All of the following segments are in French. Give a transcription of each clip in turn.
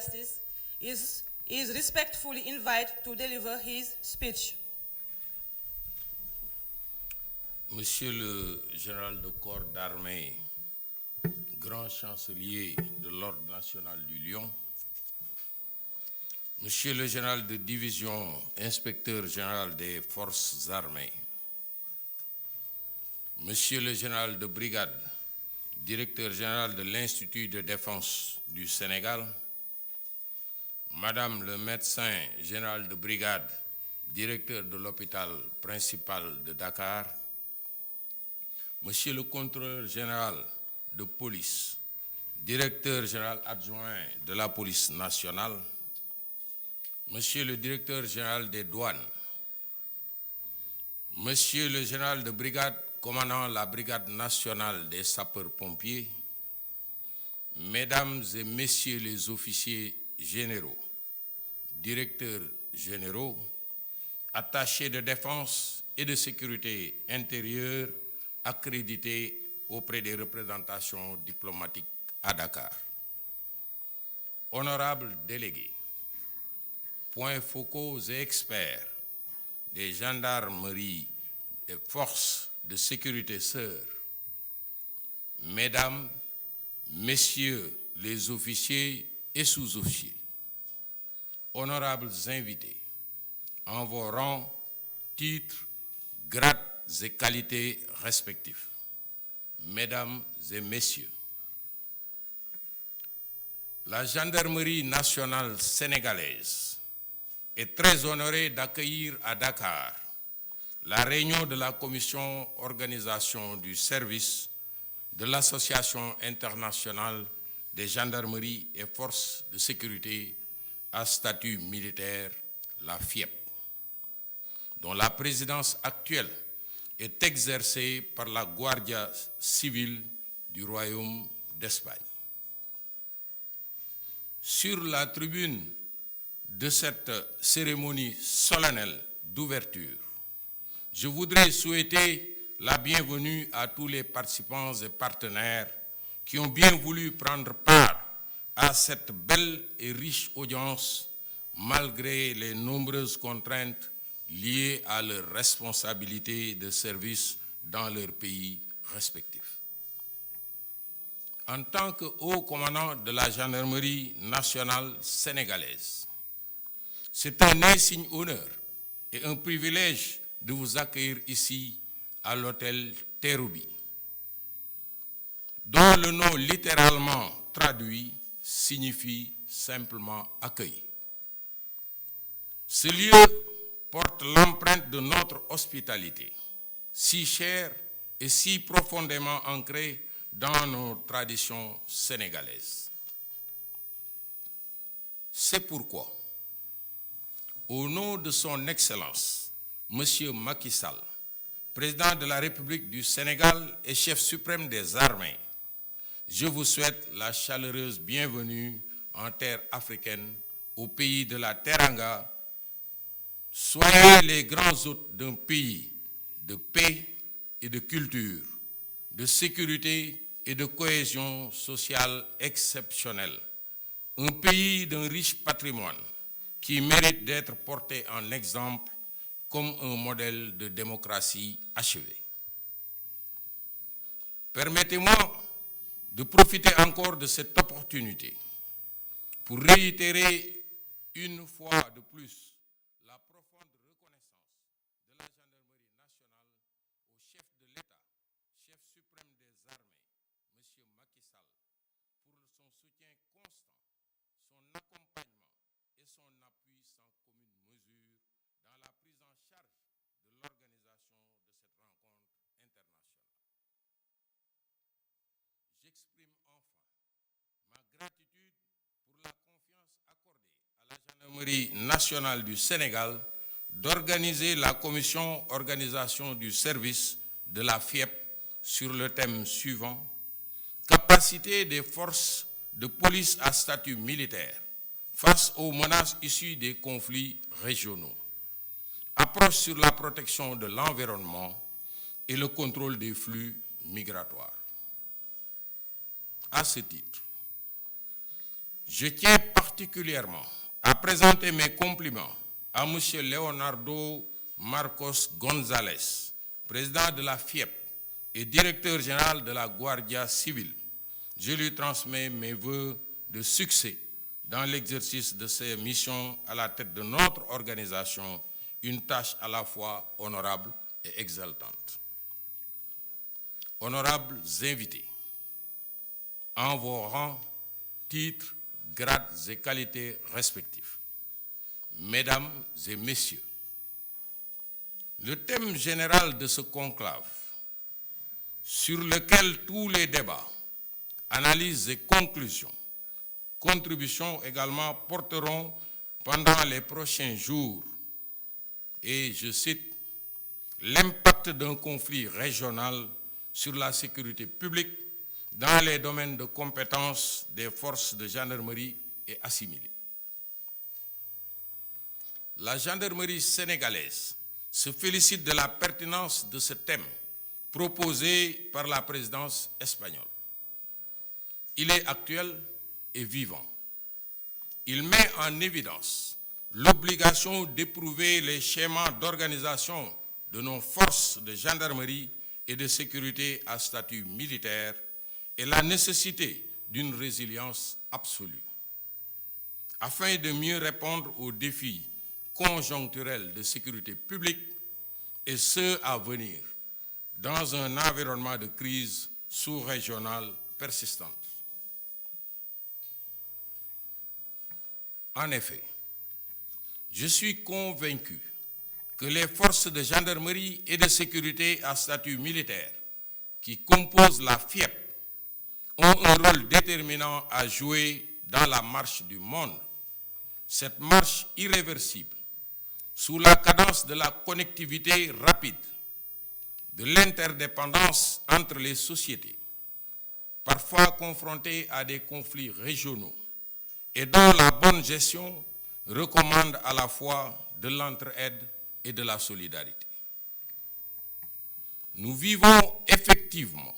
Justice is respectfully invited to deliver his speech. Monsieur le général de corps d'armée, grand chancelier de l'Ordre national du Lion, Monsieur le général de division, inspecteur général des forces armées, Monsieur le général de brigade, directeur général de l'Institut de défense du Sénégal, Madame le médecin général de brigade, directeur de l'hôpital principal de Dakar, Monsieur le contrôleur général de police, directeur général adjoint de la police nationale, Monsieur le directeur général des douanes, Monsieur le général de brigade commandant la brigade nationale des sapeurs-pompiers, Mesdames et Messieurs les officiers généraux, directeurs généraux, attachés de défense et de sécurité intérieure accrédités auprès des représentations diplomatiques à Dakar. Honorables délégués, points focaux et experts des gendarmeries et forces de sécurité sœurs, Mesdames, Messieurs les officiers et sous-officiers, honorables invités, en vos rangs, titres, grades et qualités respectifs, Mesdames et Messieurs, la gendarmerie nationale sénégalaise est très honorée d'accueillir à Dakar la réunion de la commission organisation du service de l'Association internationale des gendarmeries et forces de sécurité à statut militaire, la FIEP, dont la présidence actuelle est exercée par la Guardia civile du Royaume d'Espagne. Sur la tribune de cette cérémonie solennelle d'ouverture, je voudrais souhaiter la bienvenue à tous les participants et partenaires qui ont bien voulu prendre part à cette belle et riche audience malgré les nombreuses contraintes liées à leurs responsabilités de service dans leur pays respectifs. En tant que haut commandant de la gendarmerie nationale sénégalaise, c'est un insigne honneur et un privilège de vous accueillir ici à l'hôtel Terrou-Bi, dont le nom littéralement traduit signifie simplement accueil. Ce lieu porte l'empreinte de notre hospitalité, si chère et si profondément ancrée dans nos traditions sénégalaises. C'est pourquoi, au nom de son Excellence, Monsieur Macky Sall, président de la République du Sénégal et chef suprême des armées, je vous souhaite la chaleureuse bienvenue en terre africaine, au pays de la Teranga. Soyez les grands hôtes d'un pays de paix et de culture, de sécurité et de cohésion sociale exceptionnelle, un pays d'un riche patrimoine qui mérite d'être porté en exemple comme un modèle de démocratie achevé. Permettez-moi de profiter encore de cette opportunité pour réitérer une fois de plus la profonde reconnaissance de la gendarmerie nationale au chef de l'État, chef suprême des armées, M. Macky Sall, pour son soutien constant, son accompagnement et son appui sans commune mesure dans la prise en charge de l'organisation de cette rencontre internationale. J'exprime enfin ma gratitude pour la confiance accordée à la gendarmerie nationale du Sénégal d'organiser la commission organisation du service de la FIEP sur le thème suivant: capacité des forces de police à statut militaire face aux menaces issues des conflits régionaux, approche sur la protection de l'environnement et le contrôle des flux migratoires. À ce titre, Je tiens particulièrement à présenter mes compliments à M. Leonardo Marcos González, président de la FIEP et directeur général de la Guardia Civile. Je lui transmets mes vœux de succès dans l'exercice de ses missions à la tête de notre organisation, une tâche à la fois honorable et exaltante. Honorables invités, en vos rangs, titres, grades et qualités respectifs, Mesdames et Messieurs, le thème général de ce conclave, sur lequel tous les débats, analyses et conclusions, contributions également porteront pendant les prochains jours, et je cite, l'impact d'un conflit régional sur la sécurité publique dans les domaines de compétence des forces de gendarmerie et assimilées. La gendarmerie sénégalaise se félicite de la pertinence de ce thème proposé par la présidence espagnole. Il est actuel et vivant. Il met en évidence l'obligation d'éprouver les schémas d'organisation de nos forces de gendarmerie et de sécurité à statut militaire et la nécessité d'une résilience absolue. Afin de mieux répondre aux défis conjoncturels de sécurité publique et ceux à venir dans un environnement de crise sous-régionale persistante. En effet, je suis convaincu que les forces de gendarmerie et de sécurité à statut militaire qui composent la FIEP ont un rôle déterminant à jouer dans la marche du monde. Cette marche irréversible, sous la cadence de la connectivité rapide, de l'interdépendance entre les sociétés, parfois confrontées à des conflits régionaux, et dont la bonne gestion recommande à la fois de l'entraide et de la solidarité. Nous vivons effectivement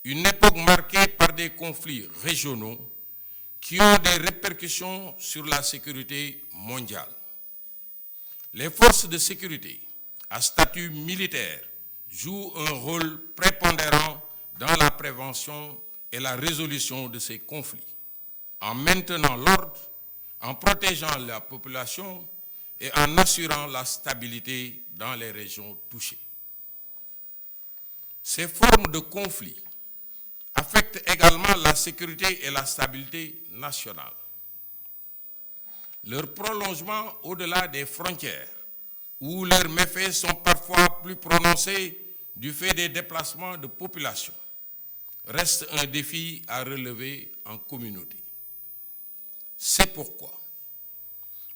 une époque marquée par des conflits régionaux qui ont des répercussions sur la sécurité mondiale. Les forces de sécurité à statut militaire jouent un rôle prépondérant dans la prévention et la résolution de ces conflits, en maintenant l'ordre, en protégeant la population et en assurant la stabilité dans les régions touchées. Ces formes de conflits affectent également la sécurité et la stabilité nationale. Leur prolongement au-delà des frontières, où leurs méfaits sont parfois plus prononcés du fait des déplacements de population, reste un défi à relever en communauté. C'est pourquoi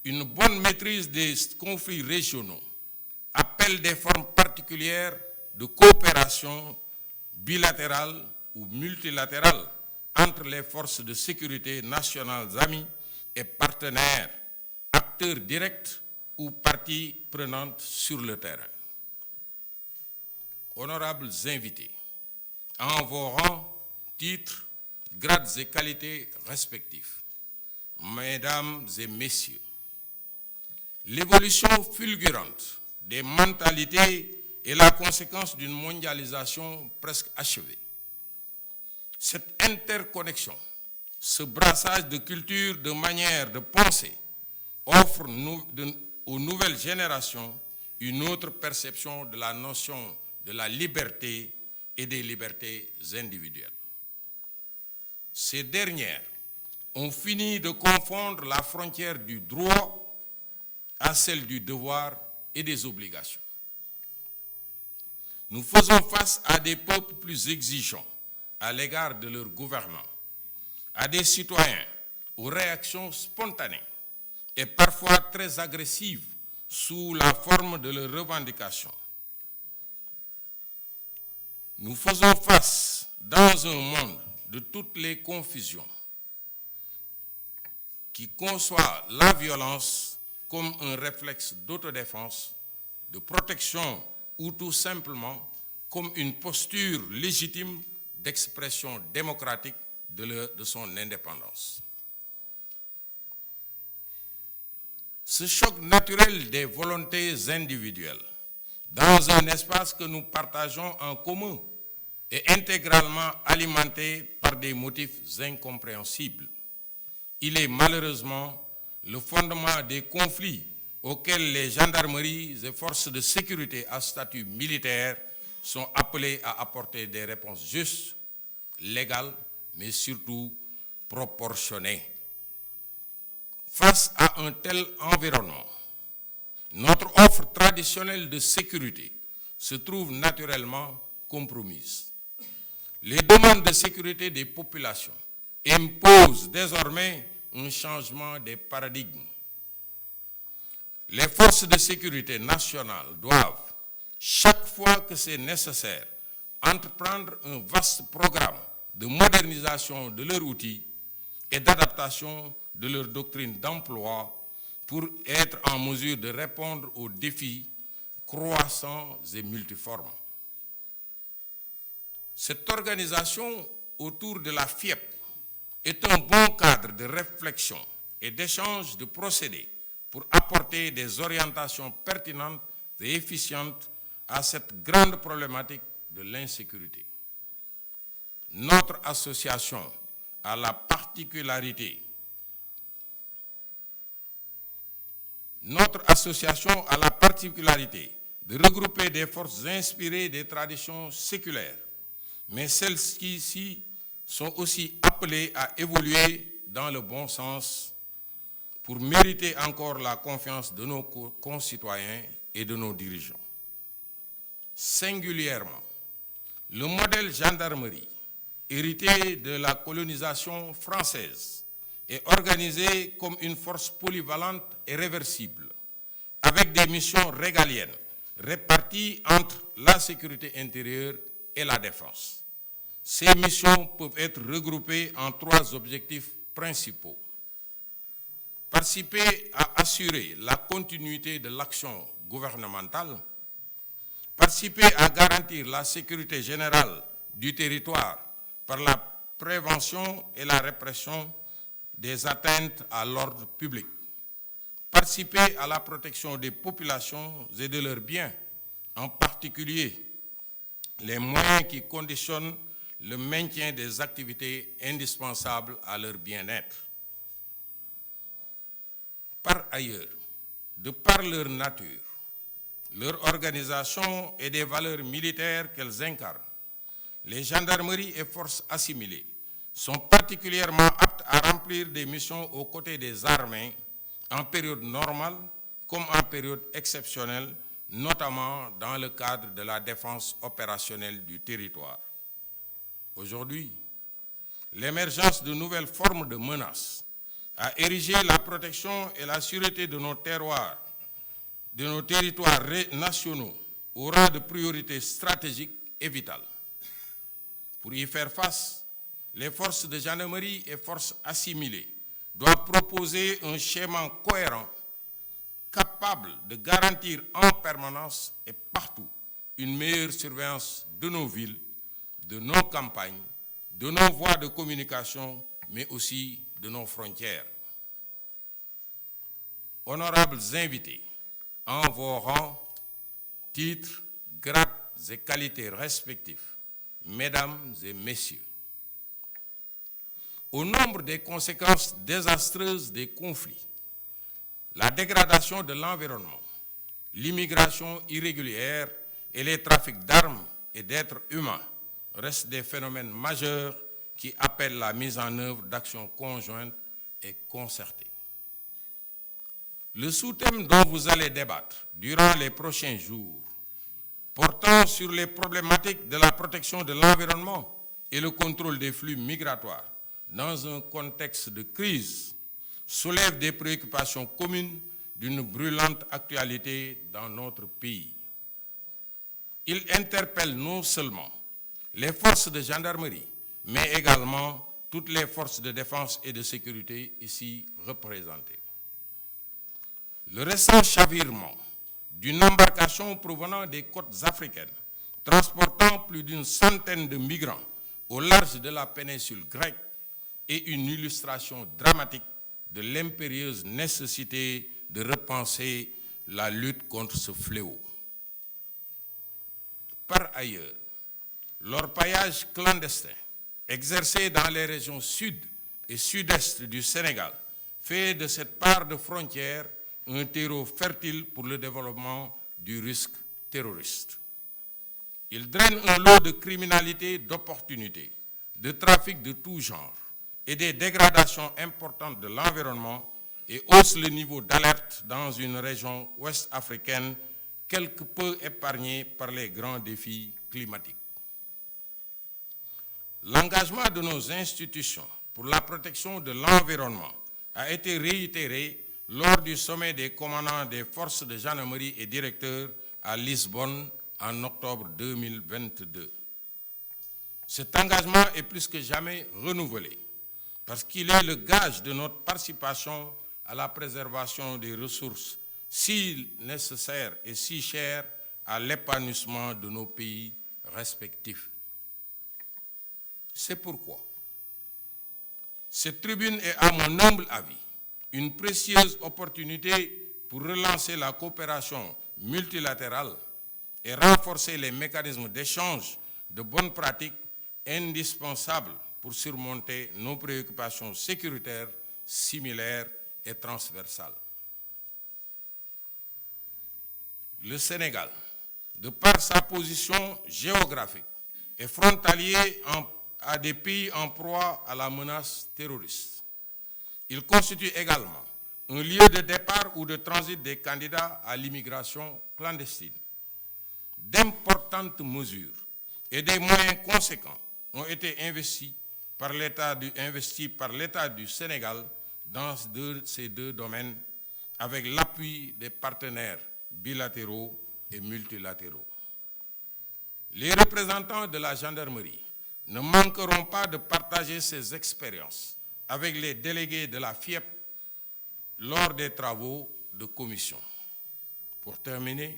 une bonne maîtrise des conflits régionaux appelle des formes particulières de coopération bilatérale ou multilatérale entre les forces de sécurité nationales amies et partenaires, acteurs directs ou parties prenantes sur le terrain. Honorables invités, en vos rangs, titres, grades et qualités respectifs, Mesdames et Messieurs, l'évolution fulgurante des mentalités est la conséquence d'une mondialisation presque achevée. Cette interconnexion, ce brassage de cultures, de manières de penser, offre aux nouvelles générations une autre perception de la notion de la liberté et des libertés individuelles. Ces dernières ont fini de confondre la frontière du droit à celle du devoir et des obligations. Nous faisons face à des peuples plus exigeants à l'égard de leurs gouvernants, à des citoyens aux réactions spontanées et parfois très agressives sous la forme de leurs revendications. Nous faisons face dans un monde de toutes les confusions qui conçoit la violence comme un réflexe d'autodéfense, de protection ou tout simplement comme une posture légitime d'expression démocratique de son indépendance. Ce choc naturel des volontés individuelles dans un espace que nous partageons en commun est intégralement alimenté par des motifs incompréhensibles. Il est malheureusement le fondement des conflits auxquels les gendarmeries et forces de sécurité à statut militaire sont appelées à apporter des réponses justes, légales, mais surtout proportionnées. Face à un tel environnement, notre offre traditionnelle de sécurité se trouve naturellement compromise. Les demandes de sécurité des populations imposent désormais un changement des paradigmes. Les forces de sécurité nationales doivent, chaque fois que c'est nécessaire, entreprendre un vaste programme de modernisation de leurs outils et d'adaptation de leur doctrine d'emploi pour être en mesure de répondre aux défis croissants et multiformes. Cette organisation autour de la FIEP est un bon cadre de réflexion et d'échange de procédés pour apporter des orientations pertinentes et efficientes à cette grande problématique de l'insécurité. Notre association a la particularité de regrouper des forces inspirées des traditions séculaires, mais celles-ci sont aussi appelées à évoluer dans le bon sens pour mériter encore la confiance de nos concitoyens et de nos dirigeants. Singulièrement, le modèle gendarmerie, hérité de la colonisation française, est organisé comme une force polyvalente et réversible, avec des missions régaliennes réparties entre la sécurité intérieure et la défense. Ces missions peuvent être regroupées en 3 objectifs principaux. Participer à assurer la continuité de l'action gouvernementale, participer à garantir la sécurité générale du territoire par la prévention et la répression des atteintes à l'ordre public, participer à la protection des populations et de leurs biens, en particulier les moyens qui conditionnent le maintien des activités indispensables à leur bien-être. Par ailleurs, de par leur nature, leur organisation et des valeurs militaires qu'elles incarnent, les gendarmeries et forces assimilées sont particulièrement aptes à remplir des missions aux côtés des armées en période normale comme en période exceptionnelle, notamment dans le cadre de la défense opérationnelle du territoire. Aujourd'hui, l'émergence de nouvelles formes de menaces a érigé la protection et la sûreté de nos terroirs, de nos territoires nationaux au rang de priorité stratégique et vitale. Pour y faire face, les forces de gendarmerie et forces assimilées doivent proposer un schéma cohérent, capable de garantir en permanence et partout une meilleure surveillance de nos villes, de nos campagnes, de nos voies de communication, mais aussi de nos frontières. Honorables invités, en vos rangs, titres, grades et qualités respectifs, mesdames et messieurs, au nombre des conséquences désastreuses des conflits, la dégradation de l'environnement, l'immigration irrégulière et les trafics d'armes et d'êtres humains restent des phénomènes majeurs qui appellent la mise en œuvre d'actions conjointes et concertées. Le sous-thème dont vous allez débattre durant les prochains jours, portant sur les problématiques de la protection de l'environnement et le contrôle des flux migratoires dans un contexte de crise, soulève des préoccupations communes d'une brûlante actualité dans notre pays. Il interpelle non seulement les forces de gendarmerie, mais également toutes les forces de défense et de sécurité ici représentées. Le récent chavirement d'une embarcation provenant des côtes africaines, transportant plus d'une centaine de migrants au large de la péninsule grecque, est une illustration dramatique de l'impérieuse nécessité de repenser la lutte contre ce fléau. Par ailleurs, l'orpaillage clandestin exercé dans les régions sud et sud-est du Sénégal fait de cette part de frontière un terreau fertile pour le développement du risque terroriste. Il draine un lot de criminalité, d'opportunités, de trafic de tout genre et des dégradations importantes de l'environnement et hausse le niveau d'alerte dans une région ouest africaine quelque peu épargnée par les grands défis climatiques. L'engagement de nos institutions pour la protection de l'environnement a été réitéré lors du sommet des commandants des forces de gendarmerie et directeurs à Lisbonne en octobre 2022. Cet engagement est plus que jamais renouvelé parce qu'il est le gage de notre participation à la préservation des ressources si nécessaires et si chères à l'épanouissement de nos pays respectifs. C'est pourquoi cette tribune est, à mon humble avis, une précieuse opportunité pour relancer la coopération multilatérale et renforcer les mécanismes d'échange de bonnes pratiques indispensables pour surmonter nos préoccupations sécuritaires similaires et transversales. Le Sénégal, de par sa position géographique, est frontalier à des pays en proie à la menace terroriste. Il constitue également un lieu de départ ou de transit des candidats à l'immigration clandestine. D'importantes mesures et des moyens conséquents ont été investis par l'État du Sénégal dans ces deux domaines avec l'appui des partenaires bilatéraux et multilatéraux. Les représentants de la gendarmerie ne manqueront pas de partager ces expériences avec les délégués de la FIEP lors des travaux de commission. Pour terminer,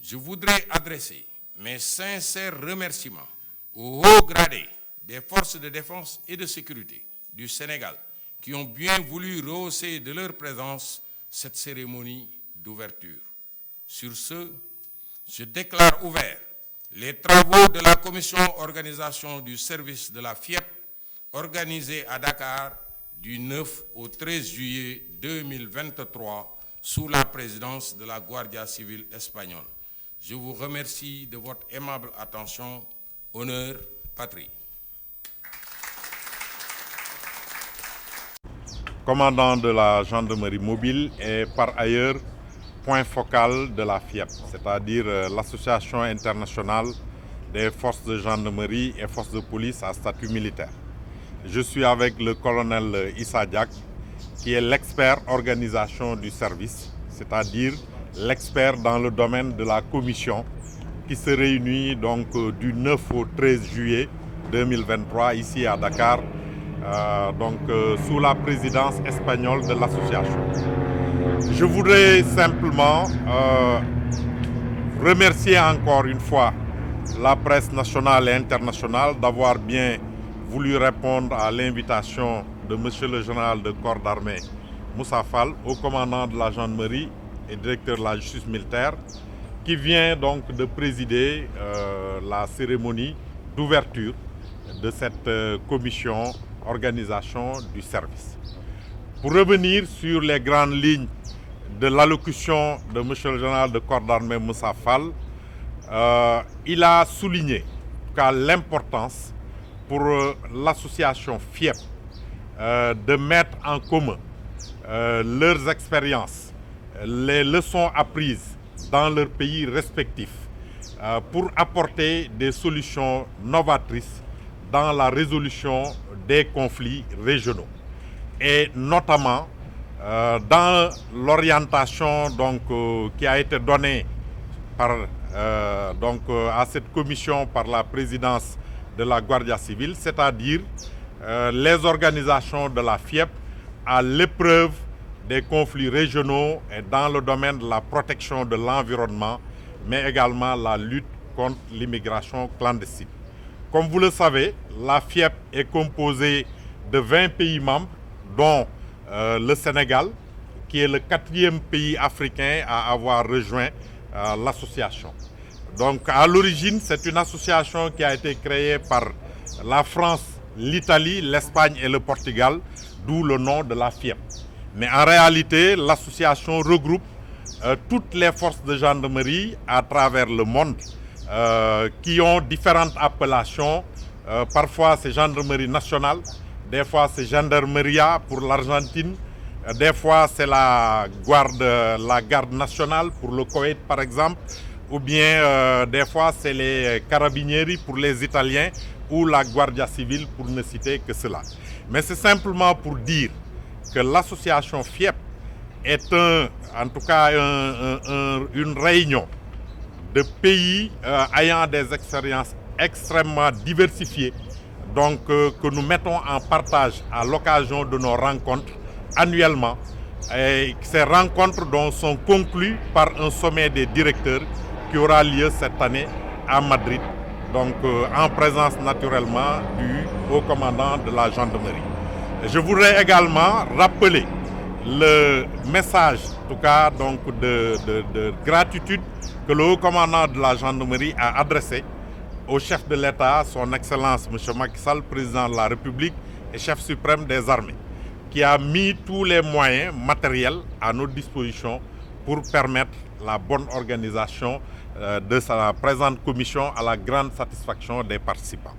je voudrais adresser mes sincères remerciements aux hauts gradés des forces de défense et de sécurité du Sénégal qui ont bien voulu rehausser de leur présence cette cérémonie d'ouverture. Sur ce, je déclare ouverts les travaux de la commission organisation du service de la FIEP organisée à Dakar du 9 au 13 juillet 2023 sous la présidence de la Guardia Civile espagnole. Je vous remercie de votre aimable attention. Honneur, patrie. Commandant de la gendarmerie mobile et par ailleurs point focal de la FIEP, c'est-à-dire l'Association internationale des forces de gendarmerie et forces de police à statut militaire. Je suis avec le colonel Issa Diack, qui est l'expert organisation du service, c'est-à-dire l'expert dans le domaine de la commission qui se réunit donc du 9 au 13 juillet 2023 ici à Dakar, sous la présidence espagnole de l'association. Je voudrais simplement remercier encore une fois la presse nationale et internationale d'avoir bien voulu répondre à l'invitation de Monsieur le général de corps d'armée Moussa Fall, au commandant de la gendarmerie et directeur de la justice militaire, qui vient donc de présider la cérémonie d'ouverture de cette commission organisation du service. Pour revenir sur les grandes lignes de l'allocution de M. le général de corps d'armée Moussa Fall, il a souligné qu'à l'importance pour l'association FIEP de mettre en commun leurs expériences, les leçons apprises dans leurs pays respectifs pour apporter des solutions novatrices dans la résolution des conflits régionaux et notamment dans l'orientation qui a été donnée à cette commission par la présidence de la Guardia Civile, c'est-à-dire les organisations de la FIEP à l'épreuve des conflits régionaux et dans le domaine de la protection de l'environnement, mais également la lutte contre l'immigration clandestine. Comme vous le savez, la FIEP est composée de 20 pays membres, dont le Sénégal, qui est le 4e pays africain à avoir rejoint l'association. Donc à l'origine, c'est une association qui a été créée par la France, l'Italie, l'Espagne et le Portugal, d'où le nom de la FIEP. Mais en réalité, l'association regroupe toutes les forces de gendarmerie à travers le monde qui ont différentes appellations. Parfois c'est gendarmerie nationale, des fois c'est gendarmeria pour l'Argentine, des fois c'est la garde nationale pour le Koweït par exemple, ou bien des fois c'est les carabinieri pour les Italiens ou la Guardia Civile pour ne citer que cela. Mais c'est simplement pour dire que l'association FIEP est en tout cas une réunion de pays ayant des expériences extrêmement diversifiées, donc que nous mettons en partage à l'occasion de nos rencontres annuellement. Et ces rencontres donc sont conclues par un sommet des directeurs qui aura lieu cette année à Madrid, donc en présence naturellement du haut commandant de la gendarmerie. Je voudrais également rappeler le message, en tout cas donc de gratitude que le haut commandant de la gendarmerie a adressé au chef de l'État, son Excellence M. Macky Sall, président de la République et chef suprême des armées, qui a mis tous les moyens matériels à notre disposition pour permettre la bonne organisation de sa présente commission à la grande satisfaction des participants.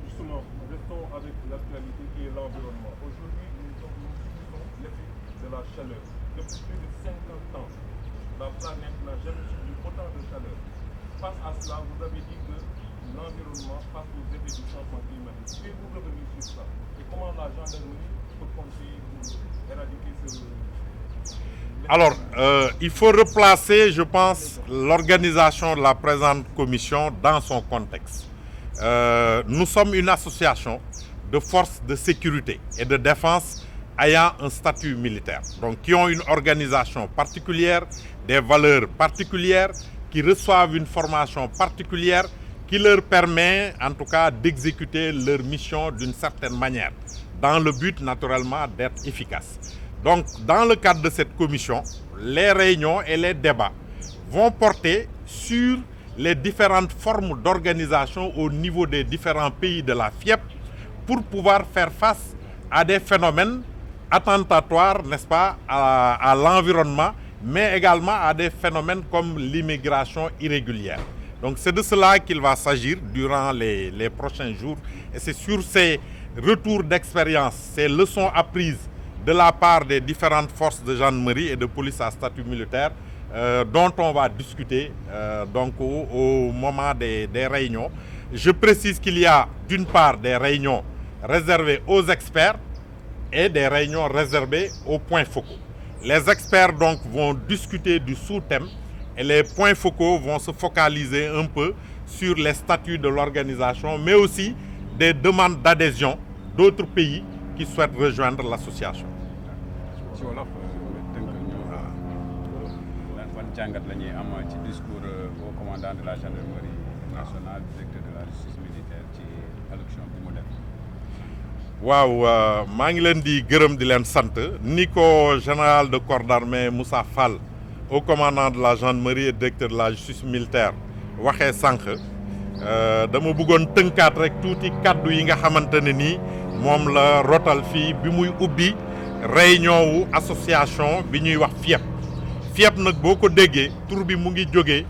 Justement, restons avec l'actualité qui est l'environnement. Aujourd'hui, nous subissons l'effet de la chaleur. Depuis plus de 50 ans, la planète n'a jamais subi autant de chaleur. Face à cela, vous avez dit que l'environnement face aux effets du changement climatique. Pouvez-vous revenir sur ça? Et comment la gendarmerie peut compter pour éradiquer ce... Alors, il faut replacer, je pense, l'organisation de la présente commission dans son contexte. Nous sommes une association de forces de sécurité et de défense ayant un statut militaire, donc qui ont une organisation particulière, des valeurs particulières, qui reçoivent une formation particulière qui leur permet en tout cas d'exécuter leur mission d'une certaine manière, dans le but naturellement d'être efficace. Donc dans le cadre de cette commission, les réunions et les débats vont porter sur les différentes formes d'organisation au niveau des différents pays de la FIEP pour pouvoir faire face à des phénomènes attentatoires, n'est-ce pas, à l'environnement, mais également à des phénomènes comme l'immigration irrégulière. Donc c'est de cela qu'il va s'agir durant les prochains jours. Et c'est sur ces retours d'expérience, ces leçons apprises de la part des différentes forces de gendarmerie et de police à statut militaire dont on va discuter donc au moment des réunions. Je précise qu'il y a d'une part des réunions réservées aux experts et des réunions réservées aux points focaux. Les experts donc vont discuter du sous-thème et les points focaux vont se focaliser un peu sur les statuts de l'organisation, mais aussi des demandes d'adhésion d'autres pays qui souhaitent rejoindre l'association. ci wolof tënk ñu ban jàngat la ñuy am ci discours au commandant de la gendarmerie nationale, directeur de la justice militaire ci allocution bi mu def. waaw maa ngi leen di gërëm di leen sant ni ko général de corps d'armée Moussa Fall au commandant de la gendarmerie et directeur de la justice militaire waxee sànq dama bëggoon tënkaat rek tuuti kàddu yi nga xamante ne nii moom la rotal fii bi muy ubbi réunion wu association bi ñuy wax FIEP. FIEP nag boo ko déggee tur bi mu ngi jógee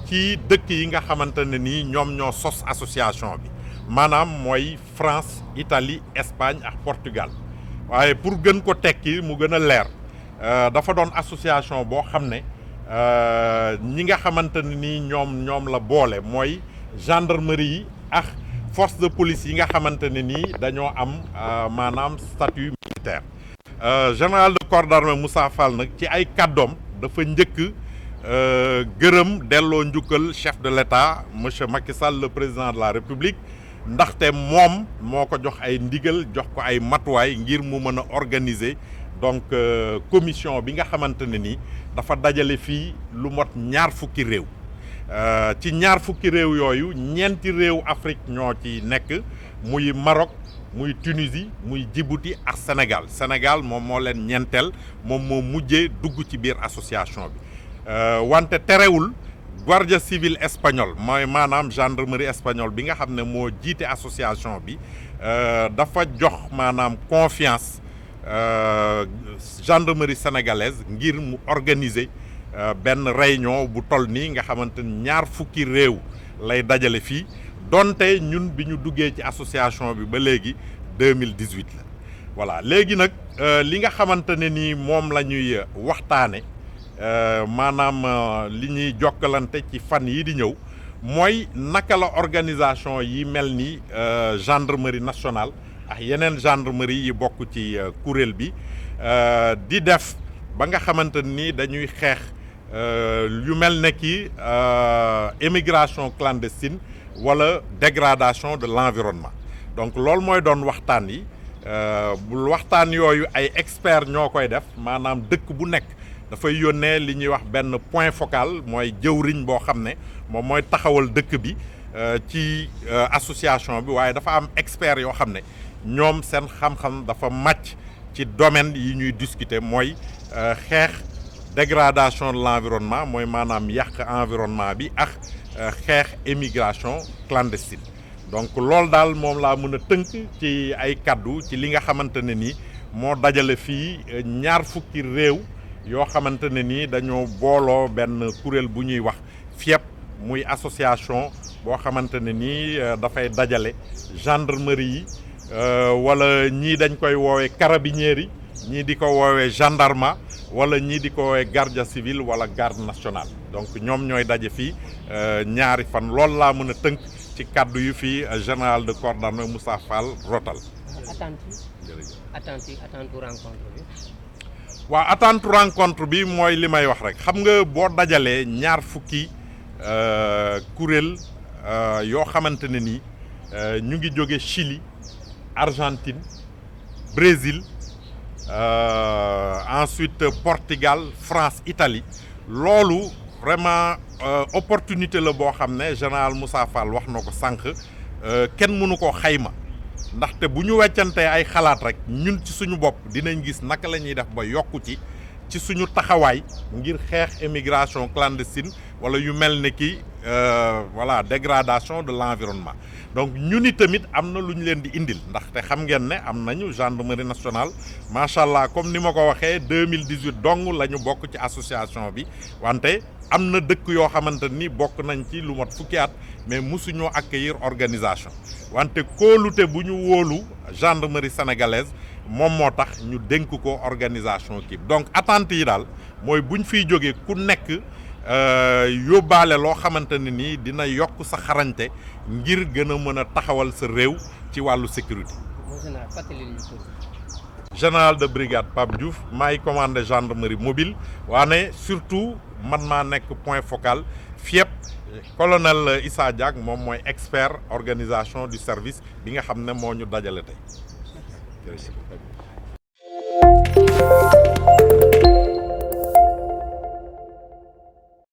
ci dëkk yi nga xamante ne nii ñoom ñoo sos association bi maanaam mooy France, Italie, Espagne ak Portugal. waaye pour gën ko tekki mu gën a leer dafa doon association boo xam ne ñi nga xamante ne nii ñoom la boole mooy gendarmerie yi ak force de police yi nga xamante ne nii dañoo am maanaam statut militaire. Général de corps d'armée Moussa Fall nag ci ay kàddoom dafa njëkk gërëm delloo njukkal chef de l'État monsieur Macky Sall le président de la République ndaxte moom moo ko jox ay ndigal jox ko ay matuwaay ngir mu mën a organiser donc commission bi nga xamante ne ni dafa dajale fii lu mot ñaar fukki réew. ci ñaar fukki réew yooyu ñeenti réew Afrique ñoo ci nekk muy Maroc, muy Tunisie muy Djibouti ak Sénégal moom moo leen ñeenteel moom moo mujjee dugg ci biir association bi wante terewul guardia civil espagnol mooy maanaam gendarmerie espagnole bi nga xam ne moo jiite association bi dafa jox maanaam confiance gendarmerie sénégalaise ngir mu organiser benn réunion bu toll nii nga xamante ni 20 réew lay dajale fii donte ñun bi ñu duggee ci association bi ba léegi 2018 la voilà léegi nag li nga xamante ne ni moom la ñuy waxtaane maanaam li ñuy jokkalante ci fan yi di ñëw mooy naka la organisation yi mel ni gendarmerie nationale ak yeneen gendarmerie yi bokk ci kuréel bi di def ba nga xamante ni dañuy xeex yu mel ne ki émigration clandestine wala dégradation de l'environnement donc loolu mooy doon waxtaan yi bu waxtaan yooyu ay experts ñoo koy def maanaam dëkk bu nekk dafay yónnee li ñuy wax benn point focal mooy jëwriñ boo xam ne moom mooy taxawal dëkk bi ci association bi waaye dafa am experts yoo xam ne ñoom seen xam-xam dafa màcc ci domaine yi ñuy discuter mooy xeex dégradation de l'environnement mooy maanaam yàq environnement bi ak xeex émigration clandestine donc loolu daal moom laa mën a tënk ci ay kaddu ci li nga xamante ne ni moo dajale fii 20 réew yoo xamante ne ni dañoo booloo benn kuréel bu ñuy wax FIEP muy association boo xamante ne ni dafay dajale gendarmerie yi wala ñii dañ koy woowee carabinieri ñii di ko woowee gendarme wala ñii di ko woowee garde civile wala garde nationale donc ñoom ñooy daje fii 2 fan loolu laa mën a tënk ci kaddu yu fii général de corps d'armée Moussa Fall rotal. attente rencontre bi. waaw attente rencontre bi mooy li may wax rek xam nga boo dajalee 20 kuréel yoo xamante ne ni ñu ngi jóge Chili Argentine Brésil ensuite Portugal France Italie loolu vraiment opportunité la boo xam ne général Moussa Fall wax na ko sànq kenn mënu koo xayma ndaxte bu ñu weccantee ay xalaat rek ñun ci suñu bopp dinañ gis naka la ñuy def ba yokku ci suñu taxawaay ngir xeex émigration clandestine wala yu mel ne ki voilà dégradation de l'environnement donc ñun tamit am na lu ñu leen di indil ndaxte xam ngeen ne am nañu gendarmerie nationale macha allah comme ni ma ko waxee 2018 dong la ñu bokk ci association bi wante am na dëkk yoo xamante ni bokk nañ ci lu mat fukki at mais mosuñoo accueillir organisation wante kóolute bu ñu wóolu gendarmerie sénégalaise moom moo tax ñu dénk ko organisation kii donc attente yi daal mooy buñ fiy jógee ku nekk yóbbaale loo xamante ne nii dina yokk sa xarañte ngir gën a mën a taxawal sa réew ci wàllu sécurité. général de brigade Pape Diouf maay commandé gendarmerie mobile waane surtout man maa nekk point focal FIEP colonel Issa Diack moom mooy expert organisation du service bi nga xam ne moo ñu dajale tey.